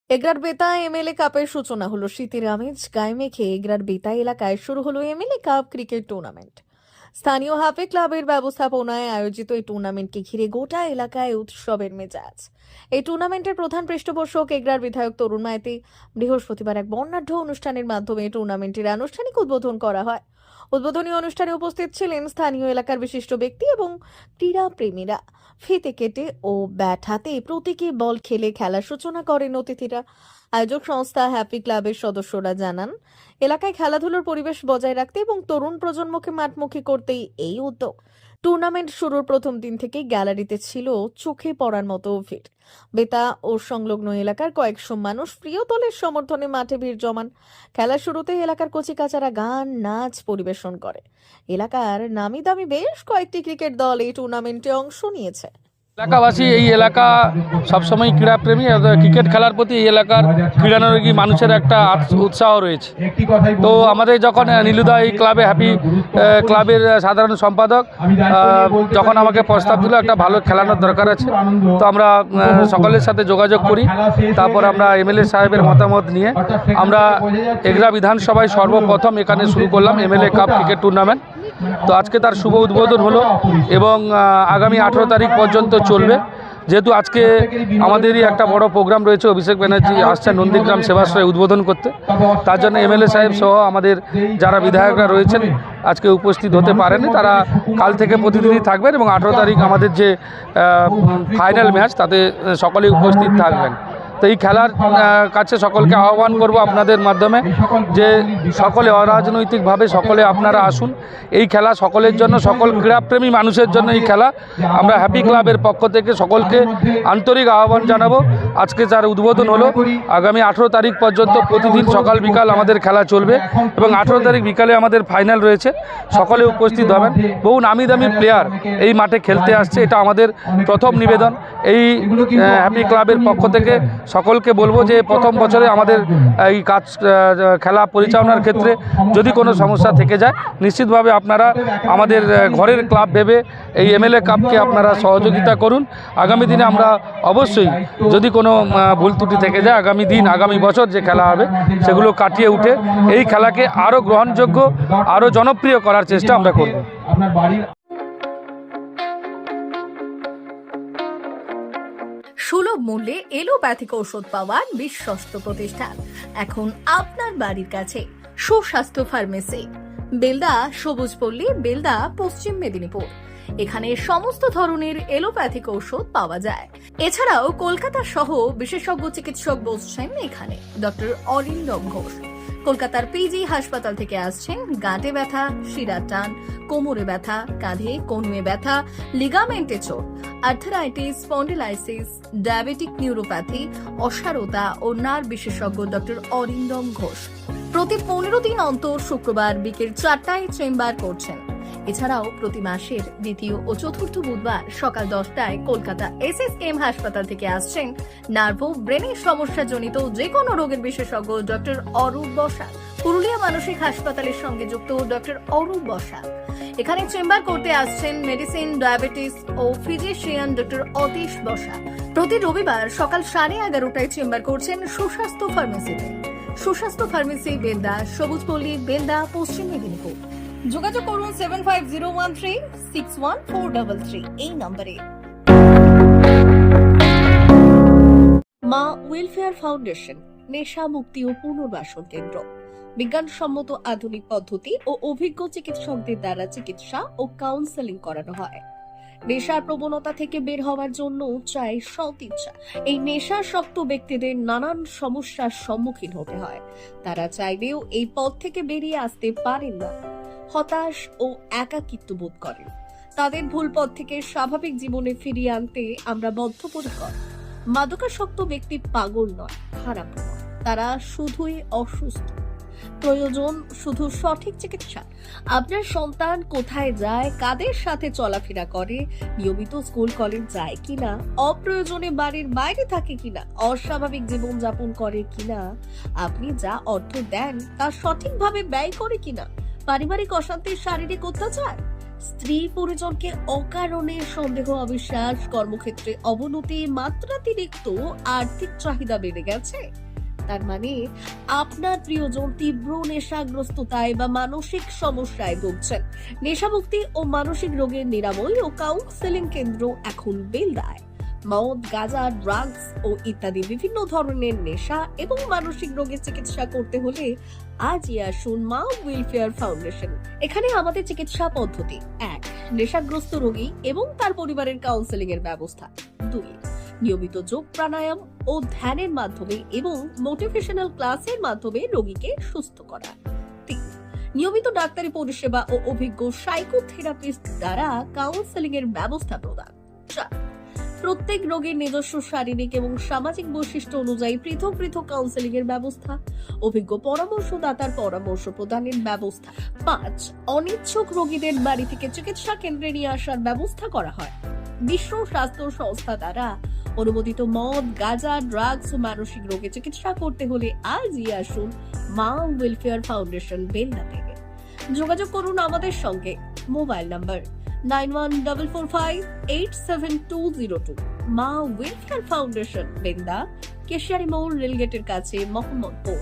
এগরার বেতা এমএলএ কাপের সূচনা হলো। শীতের আমেজ গায়ে মেখে এগরার বেতা এলাকায় শুরু হলো এমএলএ কাপ ক্রিকেট টুর্নামেন্ট। স্থানীয় হাফে ক্লাবের ব্যবস্থাপনায় আয়োজিত এই টুর্নামেন্টকে ঘিরে গোটা এলাকায় উৎসবের মেজাজ। এই টুর্নামেন্টের প্রধান পৃষ্ঠপোষক এগরার বিধায়ক তরুণ মাইতি। বৃহস্পতিবার এক বর্ণাঢ্য অনুষ্ঠানের মাধ্যমে টুর্নামেন্টের আনুষ্ঠানিক উদ্বোধন করা হয়। উদ্বোধনী অনুষ্ঠানে উপস্থিত ছিলেন স্থানীয় এলাকার বিশিষ্ট ব্যক্তি এবং ক্রীড়া প্রেমীরা। ফিতে কেটে ও ব্যাট হাতে প্রতীকী বল খেলে খেলার সূচনা করেন অতিথিরা। আয়োজক সংস্থা হ্যাপি ক্লাবের সদস্যরা জানান, এলাকায় খেলাধুলার পরিবেশ বজায় রাখতে এবং তরুণ প্রজন্মকে মাঠমুখী করতেই এই উদ্যোগ। টুর্নামেন্ট শুরুর প্রথম দিন থেকেই গ্যালারিতে ছিল চোখে পড়ার মতো ভিড়। বেতা ও সংলগ্ন এলাকার কয়েকশো মানুষ প্রিয় দলের সমর্থনে মাঠে ভিড় জমান। খেলার শুরুতে এলাকার কচিকাচারা গান নাচ পরিবেশন করে। এলাকার নামি দামি বেশ কয়েকটি ক্রিকেট দল এই টুর্নামেন্টে অংশ নিয়েছে। এলাকাবাসী এই এলাকা সবসময় ক্রীড়াপ্রেমী, ক্রিকেট খেলার প্রতি এই এলাকার ক্রীড়ানুরাগী মানুষের একটা উৎসাহ রয়েছে। তো আমাদের যখন নীলুদা এই ক্লাবে হ্যাপি ক্লাবের সাধারণ সম্পাদক যখন আমাকে প্রস্তাব দিল একটা ভালো খেলানোর দরকার আছে, তো আমরা সকলের সাথে যোগাযোগ করি। তারপর আমরা এমএলএ সাহেবের মতামত নিয়ে আমরা এগরা বিধানসভায় সর্বপ্রথম এখানে শুরু করলাম এমএলএ কাপ ক্রিকেট টুর্নামেন্ট। তো আজকে তার শুভ উদ্বোধন হলো এবং আগামী 18 তারিখ পর্যন্ত চলবে। যেহেতু আজকে আমাদেরই একটা বড় প্রোগ্রাম রয়েছে, অভিষেক ব্যানার্জি আসছেন নন্দীগ্রাম সেবাশ্রয় উদ্বোধন করতে, তার জন্য এমএলএ সাহেব সহ আমাদের যারা বিধায়করা রয়েছেন আজকে উপস্থিত হতে পারেনি, তারা কাল থেকে প্রতিদিনই থাকবেন এবং 18 তারিখ আমাদের যে ফাইনাল ম্যাচ তাতে সকলেই উপস্থিত থাকবেন। তো এই খেলার কাছে সকলকে আহ্বান করব আপনাদের মাধ্যমে যে সকলে অরাজনৈতিকভাবে সকলে আপনারা আসুন। এই খেলা সকলের জন্য, সকল ক্রীড়াপ্রেমী মানুষের জন্য এই খেলা। আমরা হ্যাপি ক্লাবের পক্ষ থেকে সকলকে আন্তরিক আহ্বান জানাবো। আজকে যার উদ্বোধন হলো, আগামী 18 তারিখ পর্যন্ত প্রতিদিন সকাল বিকাল আমাদের খেলা চলবে এবং 18 তারিখ বিকালে আমাদের ফাইনাল রয়েছে। সকলে উপস্থিত হবেন। বহু নামি দামি প্লেয়ার এই মাঠে খেলতে আসছে, এটা আমাদের প্রথম নিবেদন। এই হ্যাপি ক্লাবের পক্ষ থেকে সকলকে বলবো যে প্রথম বছরে আমাদের এই কাজ খেলা পরিচালনার ক্ষেত্রে যদি কোনো সমস্যা থেকে যায়, নিশ্চিতভাবে আপনারা আমাদের ঘরের ক্লাব ভেবে এই এমএলএ কাপকে আপনারা সহযোগিতা করুন। আগামী দিনে আমরা অবশ্যই যদি কোনো ভুল ত্রুটি থেকে যায়, আগামী বছর যে খেলা হবে সেগুলো কাটিয়ে উঠে এই খেলাকে আরও গ্রহণযোগ্য, আরও জনপ্রিয় করার চেষ্টা আমরা করব। সুলভ মূল্যে এলোপ্যাথিক ঔষধ পাওয়ার বিশ্বস্ত প্রতিষ্ঠান এখন আপনার বাড়ির কাছে। সুস্বাস্থ্য ফার্মেসি, বেলদা, সবুজপল্লী, বেলদা, পশ্চিম মেদিনীপুর। এখানে সমস্ত ধরনের এলোপ্যাথিক ঔষধ পাওয়া যায়। এছাড়াও কলকাতা সহ বিশেষজ্ঞ চিকিৎসক বসছেন এখানে। ডক্টর অরিন্দম ঘোষ কলকাতার পিজি হাসপাতাল থেকে আসছেন। গাঁটে ব্যথা, শিরার টান, কোমরে ব্যথা, কাঁধে কনুয়ে ব্যথা, লিগামেন্টে চোট, আর্থারাইটিস, স্পন্ডিলাইসিস, ডায়াবেটিক নিউরোপ্যাথি, অসারতা ও নার্ভ বিশেষজ্ঞ ডক্টর অরিন্দম ঘোষ প্রতি 15 দিন অন্তর শুক্রবার বিকেল 4টায় চেম্বার করছেন। এছাড়াও প্রতি মাসের দ্বিতীয় ও চতুর্থ বুধবার সকাল 10টায় কলকাতা এসএসকেএম হাসপাতাল থেকে আসছেন নার্ভো ব্রেনের সমস্যাজনিত যে কোনো রোগের বিশেষজ্ঞ ডক্টর অরূপ বসাক। পুরুলিয়া মানসিক হাসপাতালের সঙ্গে যুক্ত ডক্টর অরূপ বসাক এখানে চেম্বার করতে আসছেন মেডিসিন, ডায়াবেটিস ও ফিজিশিয়ান ডক্টর অতীশ বসাক। প্রতি রবিবার সকাল 11:30টায় চেম্বার করছেন সুস্বাস্থ্য ফার্মেসিতে। সুস্বাস্থ্য ফার্মেসি, বেলদা, সবুজপল্লী, বেলদা, পশ্চিম মেদিনীপুর। যোগাযোগ করুন 7501361433 এই নম্বরে। মা ওয়েলফেয়ার ফাউন্ডেশন নেশা মুক্তি ও পুনর্বাসন কেন্দ্র। বিজ্ঞানসম্মত আধুনিক পদ্ধতি ও অভিজ্ঞ চিকিৎসকদের দ্বারা চিকিৎসা ও কাউন্সেলিং করানো হয়। নেশার প্রবণতা থেকে বের হওয়ার জন্য চাই সৎ ইচ্ছা। এই নেশাসক্ত ব্যক্তিদের নানান সমস্যার সম্মুখীন হতে হয়। তারা চাইলেও এই পথ থেকে বেরিয়ে আসতে পারেন না, হতাশ ও একাকিত্ব বোধ করেন। তাদের ভুল পথ থেকে স্বাভাবিক জীবনে ফিরিয়ে আনতে আমরা বদ্ধপরিকর। মাদকাসক্ত ব্যক্তি পাগল নয়, খারাপ নয়, তারা শুধুই অসুস্থ। প্রয়োজন শুধু সঠিক চিকিৎসা। আপনার সন্তান কোথায় যায়, কাদের সাথে চলাফেরা করে, নিয়মিত স্কুল কলেজ যায় কিনা, অপ্রয়োজনে বাড়ির বাইরে থাকে কিনা, অস্বাভাবিক জীবন যাপন করে কিনা, আপনি যা অর্থ দেন তা সঠিকভাবে ব্যয় করে কিনা, পারিবারিক অশান্তি, শারীরিক অত্যাচার, স্ত্রী পরিজনকে অকারণে সন্দেহ, অবিশ্বাস, কর্মক্ষেত্রে অবনতি, মাত্রাতিরিক্ত আর্থিক চাহিদা বেড়ে গেছে, তার মানে আপনার প্রিয়জন তীব্র নেশাগ্রস্ততায় বা মানসিক সমস্যায় ভুগছেন। নেশামুক্তি ও মানসিক রোগের নিরাময় ও কাউন্সেলিং কেন্দ্র এখন বেলদায়। মদ, গাঁজা, ড্রাগস ও ইত্যাদি বিভিন্ন ধরনের নেশা এবং মানসিক রোগের চিকিৎসা করতে হলে আজই আসুন মা ওয়েলফেয়ার ফাউন্ডেশন। এখানে আমাদের চিকিৎসা পদ্ধতি: 1. নেশাগ্রস্ত রোগী এবং তার পরিবারের কাউন্সেলিং এর ব্যবস্থা। 2. নিয়মিত যোগ, প্রাণায়াম ও ধ্যানের মাধ্যমে এবং মোটিভেশনাল ক্লাসের মাধ্যমে রোগীকে সুস্থ করা। 3. নিয়মিত ডাক্তারি পরিষেবা ও অভিজ্ঞ সাইকোথেরাপিস্ট দ্বারা কাউন্সেলিং এর ব্যবস্থা প্রদান। 4. প্রত্যেক রোগীর নিজস্ব শারীরিক এবং সামাজিক বৈশিষ্ট্য অনুযায়ী পৃথক পৃথক কাউন্সেলিং এর ব্যবস্থা, অভিজ্ঞ পরামর্শদাতার পরামর্শ প্রদানের ব্যবস্থা। 5. অনিচ্ছুক রোগীদের বাড়ি থেকে চিকিৎসা কেন্দ্রে নিয়ে আসার ব্যবস্থা করা হয়। বিশ্ব স্বাস্থ্য সংস্থা দ্বারা অনুমোদিত মদ, গাঁজা, ড্রাগস ও মানসিক রোগে চিকিৎসা করতে হলে আজই আসুন মা ওয়েলফেয়ার ফাউন্ডেশন বেলদা থেকে। যোগাযোগ করুন আমাদের সঙ্গে। Mobile number 9144587202। মা ওয়েলফেয়ার ফাউন্ডেশন, বেলদা, কেশিয়ারি মোড়, রেলগেটের কাছে, মোহাম্মদপুর।